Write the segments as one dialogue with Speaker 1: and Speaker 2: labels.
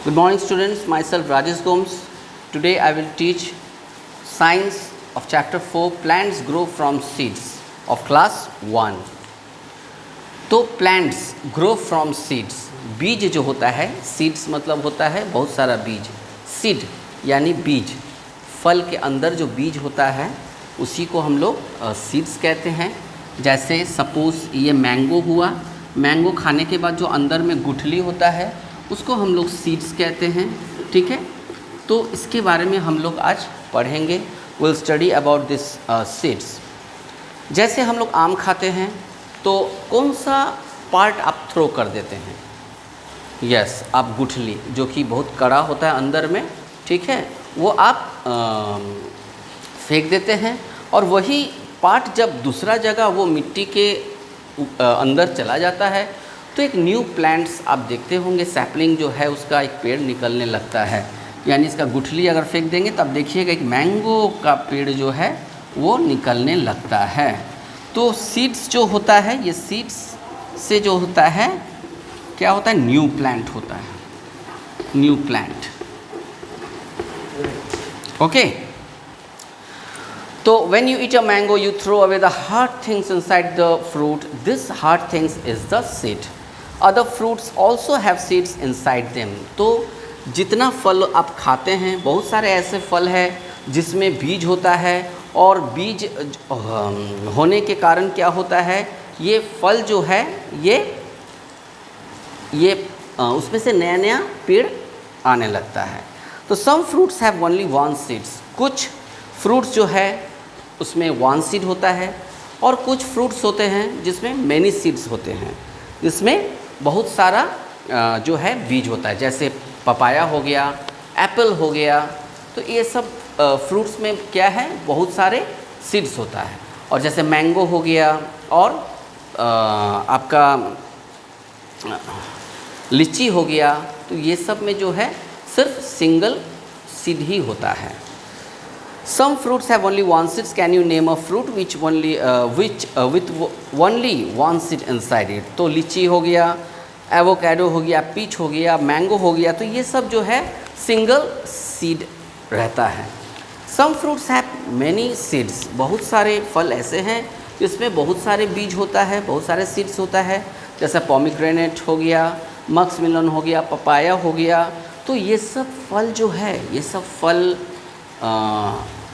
Speaker 1: Good morning students, myself Rajesh Gomes. Today I will teach science of chapter 4 plants grow from seeds of class 1. तो plants grow from seeds, बीज जो होता है, seeds मतलब होता है बहुत सारा बीज, seed यानी बीज, फल के अंदर जो बीज होता है उसी को हम लोग seeds कहते हैं. जैसे सपोज ये मैंगो हुआ, मैंगो खाने के बाद जो अंदर में गुठली होता है उसको हम लोग सीड्स कहते हैं. ठीक है, तो इसके बारे में हम लोग आज पढ़ेंगे. Will study about this seeds. जैसे हम लोग आम खाते हैं तो कौन सा पार्ट आप थ्रो कर देते हैं? यस, आप गुठली जो कि बहुत कड़ा होता है अंदर में, ठीक है, वो आप फेंक देते हैं. और वही पार्ट जब दूसरा जगह वो मिट्टी के अंदर चला जाता है तो एक न्यू प्लांट्स आप देखते होंगे, सैपलिंग जो है उसका एक पेड़ निकलने लगता है. यानी इसका गुठली अगर फेंक देंगे तब देखिएगा एक मैंगो का पेड़ जो है वो निकलने लगता है. तो सीड्स जो होता है, ये सीड्स से जो होता है क्या होता है? न्यू प्लांट होता है, न्यू प्लांट. ओके, तो when you eat a mango you throw away the hard things inside the fruit. This hard things is the seed. Other fruits also have seeds inside them. तो जितना फल आप खाते हैं, बहुत सारे ऐसे फल हैं जिसमें बीज होता है और बीज होने के कारण क्या होता है, ये फल जो है ये उसमें से नया नया पेड़ आने लगता है. तो some fruits have only one seeds. कुछ फ्रूट्स जो है उसमें वन सीड होता है और कुछ फ्रूट्स होते हैं जिसमें मैनी सीड्स होते हैं, जिसमें बहुत सारा जो है बीज होता है. जैसे पपाया हो गया, एप्पल हो गया, तो ये सब फ्रूट्स में क्या है, बहुत सारे सीड्स होता है. और जैसे मैंगो हो गया और आपका लीची हो गया, तो ये सब में जो है सिर्फ सिंगल सीड ही होता है. Some fruits have only one seeds. Can you name a fruit with only one seed inside it? तो लीची हो गया, एवोकाडो हो गया, पीच हो गया, मैंगो हो गया, तो ये सब जो है सिंगल सीड रहता है. Some fruits have many seeds. बहुत सारे फल ऐसे हैं जिसमें बहुत सारे बीज होता है, बहुत सारे सीड्स होता है. जैसे पोमीग्रेनेट हो गया, मक्स मिलन हो गया, पपाया हो गया. तो ये सब फल जो है, ये सब फल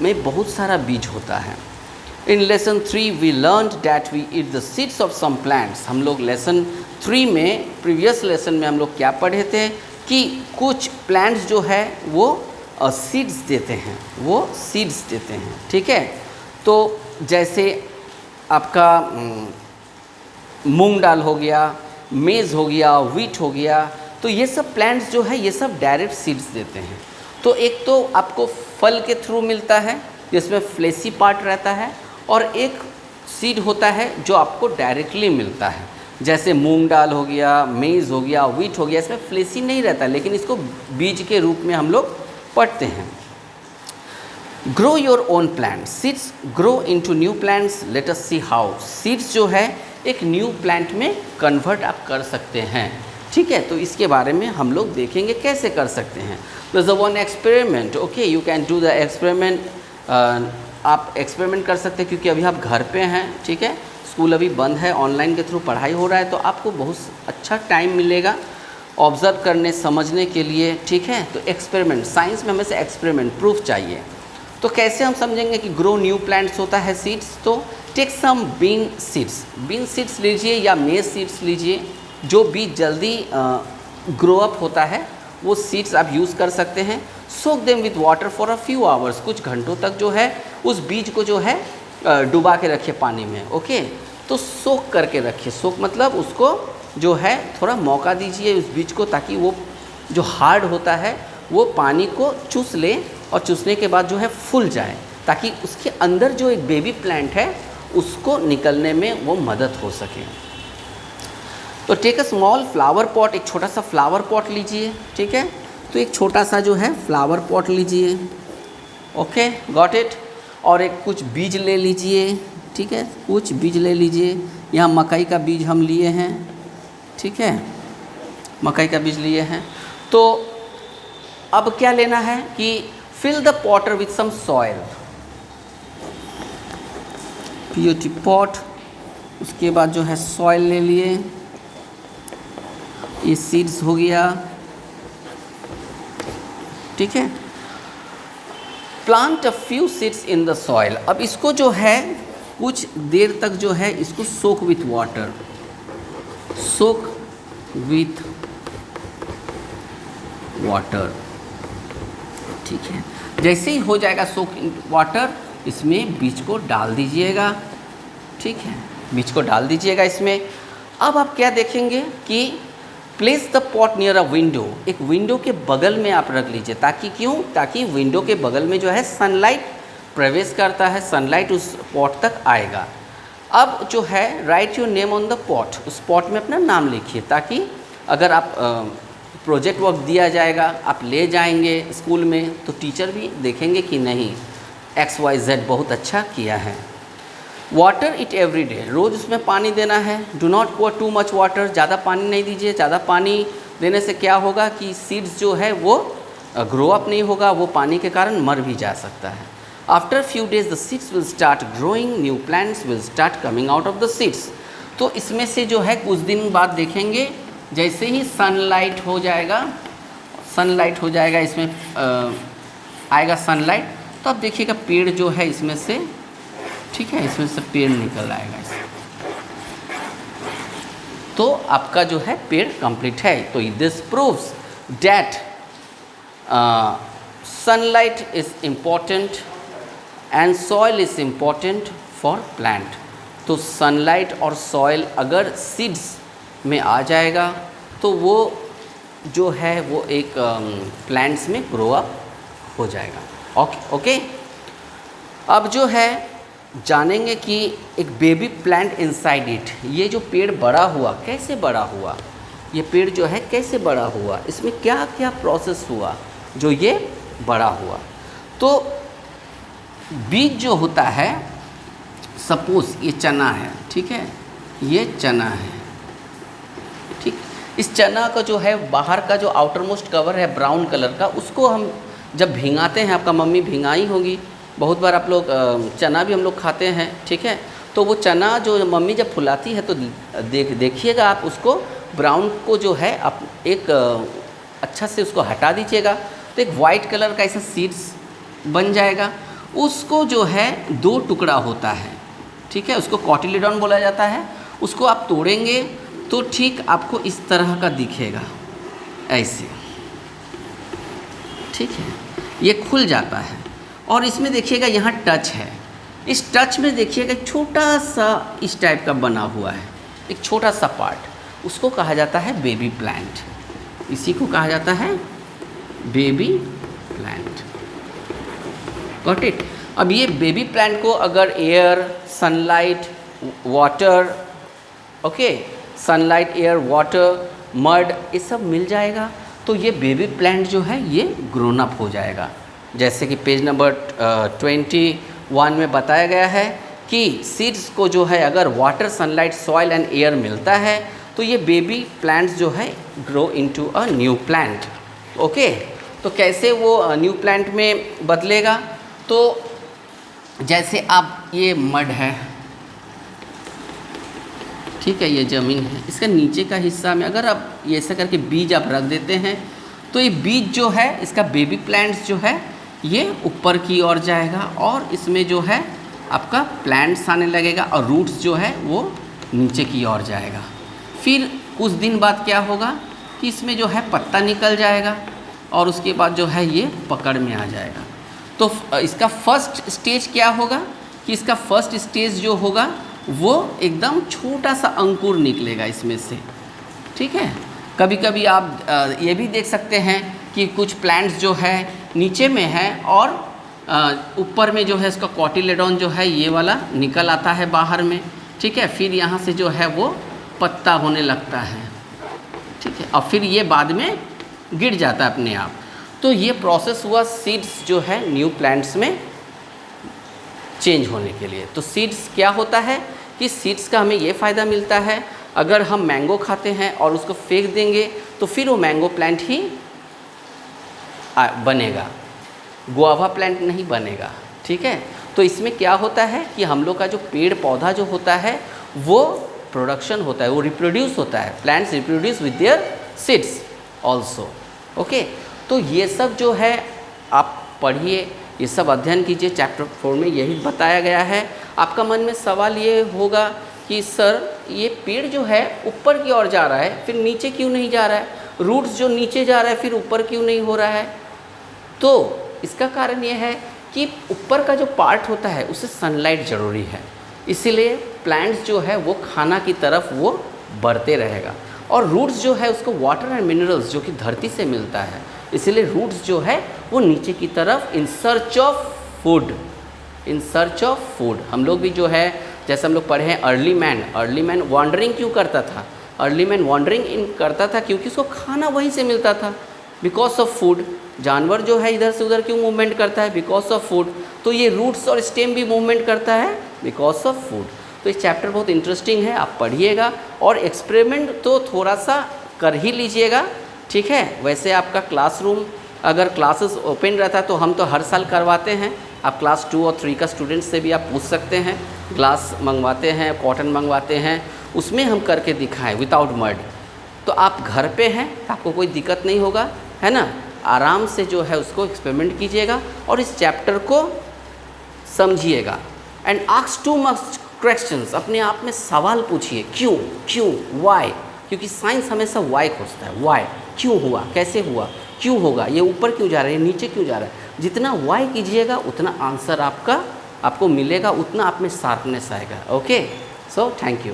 Speaker 1: में बहुत सारा बीज होता है. In lesson 3 we learn that we eat the seeds of some plants. हम लोग लेसन 3 में, प्रीवियस लेसन में हम लोग क्या पढ़े थे कि कुछ प्लांट्स जो है वो सीड्स देते हैं, वो सीड्स देते हैं. ठीक है, तो जैसे आपका मूंग दाल हो गया, मेज़ हो गया, व्हीट हो गया, तो ये सब प्लांट्स जो है ये सब डायरेक्ट सीड्स देते हैं. तो एक तो आपको फल के थ्रू मिलता है जिसमें फ्लेसी पार्ट रहता है, और एक सीड होता है जो आपको डायरेक्टली मिलता है. जैसे मूंग दाल हो गया, मेज़ हो गया, व्हीट हो गया, इसमें फ्लेसी नहीं रहता, लेकिन इसको बीज के रूप में हम लोग पढ़ते हैं. Grow your own plant. Seeds grow into new plants. Let us see how. Seeds जो है एक न्यू प्लांट में कन्वर्ट आप कर सकते हैं. ठीक है, तो इसके बारे में हम लोग देखेंगे कैसे कर सकते हैं. There's a one experiment. Okay, you can do the experiment. आप एक्सपेरिमेंट कर सकते हैं क्योंकि अभी आप घर पे हैं. ठीक है, स्कूल अभी बंद है, ऑनलाइन के थ्रू पढ़ाई हो रहा है, तो आपको बहुत अच्छा टाइम मिलेगा ऑब्ज़र्व करने, समझने के लिए. ठीक है, तो एक्सपेरिमेंट, साइंस में हमें से एक्सपेरिमेंट, प्रूफ चाहिए. तो कैसे हम समझेंगे कि ग्रो न्यू प्लांट्स होता है सीड्स? तो take some bean seeds. Bean seeds लीजिए या मेज सीड्स लीजिए. जो बीज जल्दी ग्रो अप होता है वो सीड्स आप यूज़ कर सकते हैं. Soak them with water for a few hours. कुछ घंटों तक जो है उस बीज को जो है डुबा के रखिए पानी में. ओके, तो सोक करके रखिए. सोक मतलब उसको जो है थोड़ा मौका दीजिए उस बीज को, ताकि वो जो हार्ड होता है वो पानी को चूस ले और चूसने के बाद जो है फूल जाए, ताकि उसके अंदर जो एक बेबी प्लांट है उसको निकलने में वो मदद हो सके. तो take a small flower pot. एक छोटा सा फ्लावर पॉट लीजिए. ठीक है, तो एक छोटा सा जो है फ्लावर पॉट लीजिए. Okay, got it. और एक कुछ बीज ले लीजिए. ठीक है, कुछ बीज ले लीजिए. यहाँ मकई का बीज हम लिए हैं. ठीक है, मकई का बीज लिए हैं. तो अब क्या लेना है कि fill the pot with some soil, POT pot, उसके बाद जो है सॉइल ले लिए, ये सीड्स हो गया, ठीक है। Plant a few seeds in the soil, अब इसको जो है कुछ देर तक जो है इसको soak with water, soak with water, ठीक है। जैसे ही हो जाएगा सोक वाटर, इसमें बीज को डाल दीजिएगा, ठीक है, बीज को डाल दीजिएगा इसमें। अब आप क्या देखेंगे कि place the pot near a window, एक विंडो के बगल में आप रख लीजिए, ताकि क्यों, ताकि विंडो के बगल में जो है सनलाइट प्रवेश करता है, सनलाइट उस पॉट तक आएगा। अब जो है right your name on the pot, उस पॉट में अपना नाम लिखिए, ताकि अगर आप प्रोजेक्ट वर्क दिया जाएगा, आप ले जाएंगे स्कूल में, तो टीचर भी देखेंगे कि नहीं XYZ बहुत अच्छा किया है। वाटर इट एवरी डे, रोज़ उसमें पानी देना है। Do not pour too much water, ज़्यादा पानी नहीं दीजिए, ज़्यादा पानी देने से क्या होगा कि सीड्स जो है वो ग्रो अप नहीं होगा, वो पानी के कारण मर भी जा सकता है। After few days the seeds will start growing, new plants will start coming out of the seeds. तो इसमें से जो है कुछ दिन बाद देखेंगे, जैसे ही सनलाइट हो जाएगा, सनलाइट हो जाएगा, इसमें आएगा सनलाइट, तो अब देखिएगा पेड़ जो है इसमें से, ठीक है, इसमें से पेड़ निकल आएगा इसमें, तो आपका जो है पेड़ कंप्लीट है। तो this proves that sunlight is important and soil is important for plant. तो सनलाइट और सॉइल अगर सीड्स में आ जाएगा तो वो जो है वो एक प्लांट्स में ग्रो अप हो जाएगा। ओके। अब जो है जानेंगे कि एक बेबी प्लांट इनसाइड इट, ये जो पेड़ बड़ा हुआ कैसे बड़ा हुआ, ये पेड़ जो है कैसे बड़ा हुआ, इसमें क्या क्या प्रोसेस हुआ जो ये बड़ा हुआ। तो बीज जो होता है, सपोज ये चना है, ठीक है, ये चना है, ठीक। इस चना का जो है बाहर का जो आउटर मोस्ट कवर है ब्राउन कलर का, उसको हम जब भिंगाते हैं, आपका मम्मी भिंगाई होगी बहुत बार, आप लोग चना भी हम लोग खाते हैं, ठीक है। तो वो चना जो मम्मी जब फुलाती है तो देखिएगा आप उसको ब्राउन को जो है आप एक अच्छा से उसको हटा दीजिएगा, तो एक वाइट कलर का ऐसा सीड्स बन जाएगा। उसको जो है 2 टुकड़ा होता है, ठीक है, उसको कॉटिलेडॉन बोला जाता है। उसको आप तोड़ेंगे तो ठीक आपको इस तरह का दिखेगा, ऐसे, ठीक है, ये खुल जाता है। और इसमें देखिएगा यहाँ टच है, इस टच में देखिएगा छोटा सा इस टाइप का बना हुआ है, एक छोटा सा पार्ट, उसको कहा जाता है बेबी प्लांट, इसी को कहा जाता है बेबी प्लांट। Got it. अब ये बेबी प्लांट को अगर air, sunlight, water, okay, sunlight, air, water, mud, ये सब मिल जाएगा तो ये बेबी प्लांट जो है ये ग्रोन अप हो जाएगा। जैसे कि पेज नंबर 21 में बताया गया है कि सीड्स को जो है अगर water, sunlight, soil and air मिलता है तो ये बेबी प्लांट्स जो है grow into a new plant. Okay, तो कैसे वो न्यू प्लांट में बदलेगा, तो जैसे आप ये मड है, ठीक है, ये ज़मीन है, इसका नीचे का हिस्सा में अगर आप ये ऐसा करके बीज आप रख देते हैं तो ये बीज जो है इसका बेबी प्लांट्स जो है ये ऊपर की ओर जाएगा और इसमें जो है आपका प्लांट्स आने लगेगा और रूट्स जो है वो नीचे की ओर जाएगा। फिर कुछ दिन बाद क्या होगा कि इसमें जो है पत्ता निकल जाएगा और उसके बाद जो है ये पकड़ में आ जाएगा। तो इसका फर्स्ट स्टेज क्या होगा कि इसका फर्स्ट स्टेज जो होगा वो एकदम छोटा सा अंकुर निकलेगा इसमें से, ठीक है। कभी कभी आप ये भी देख सकते हैं कि कुछ प्लांट्स जो है नीचे में है और ऊपर में जो है इसका कॉटिलेडॉन जो है ये वाला निकल आता है बाहर में, ठीक है। फिर यहाँ से जो है वो पत्ता होने लगता है, ठीक है, और फिर ये बाद में गिर जाता है अपने आप। तो ये प्रोसेस हुआ सीड्स जो है न्यू प्लांट्स में चेंज होने के लिए। तो सीड्स क्या होता है कि सीड्स का हमें ये फ़ायदा मिलता है, अगर हम मैंगो खाते हैं और उसको फेंक देंगे तो फिर वो मैंगो प्लांट ही बनेगा, गुआवा प्लांट नहीं बनेगा। ठीक है, तो इसमें क्या होता है कि हम लोग का जो पेड़ पौधा जो होता है वो प्रोडक्शन होता है, वो रिप्रोड्यूस होता है। Plants reproduce with their seeds also. Okay, तो ये सब जो है आप पढ़िए, ये सब अध्ययन कीजिए। चैप्टर 4 में यही बताया गया है। आपका मन में सवाल ये होगा कि सर ये पेड़ जो है ऊपर की ओर जा रहा है, फिर नीचे क्यों नहीं जा रहा है? रूट्स जो नीचे जा रहा है फिर ऊपर क्यों नहीं हो रहा है? तो इसका कारण ये है कि ऊपर का जो पार्ट होता है उससे सनलाइट ज़रूरी है, इसीलिए प्लांट्स जो है वो खाना की तरफ वो बढ़ते रहेगा। और रूट्स जो है उसको वाटर एंड मिनरल्स जो कि धरती से मिलता है, इसीलिए रूट्स जो है वो नीचे की तरफ in search of food, in search of food. हम लोग भी जो है, जैसे हम लोग पढ़े हैं अर्ली मैन वॉन्डरिंग क्यों करता था? अर्ली मैन वॉन्डरिंग इन करता था क्योंकि उसको खाना वहीं से मिलता था, बिकॉज ऑफ फूड। जानवर जो है इधर से उधर क्यों मूवमेंट करता है? Because of food. तो ये रूट्स और स्टेम भी मूवमेंट करता है बिकॉज ऑफ फूड। तो ये चैप्टर बहुत इंटरेस्टिंग है, आप पढ़िएगा और एक्सपेरिमेंट तो थोड़ा सा कर ही लीजिएगा। ठीक है, वैसे आपका क्लासरूम अगर क्लासेस ओपन रहता है तो हम तो हर साल करवाते हैं। आप क्लास 2 और 3 का स्टूडेंट से भी आप पूछ सकते हैं, ग्लास मंगवाते हैं, कॉटन मंगवाते हैं, उसमें हम करके दिखाएं विदाउट मड। तो आप घर पे हैं, आपको कोई दिक्कत नहीं होगा, है ना? आराम से जो है उसको एक्सपेरिमेंट कीजिएगा और इस चैप्टर को समझिएगा। And ask too much questions, अपने आप में सवाल पूछिए, क्यों, वाई, क्योंकि साइंस हमेशा वाई खोजता है। वाई, क्यों हुआ, कैसे हुआ, क्यों होगा, ये ऊपर क्यों जा रहा है, नीचे क्यों जा रहा है। जितना वाई कीजिएगा उतना आंसर आपको मिलेगा, उतना आप में शार्पनेस आएगा। Okay, so thank you.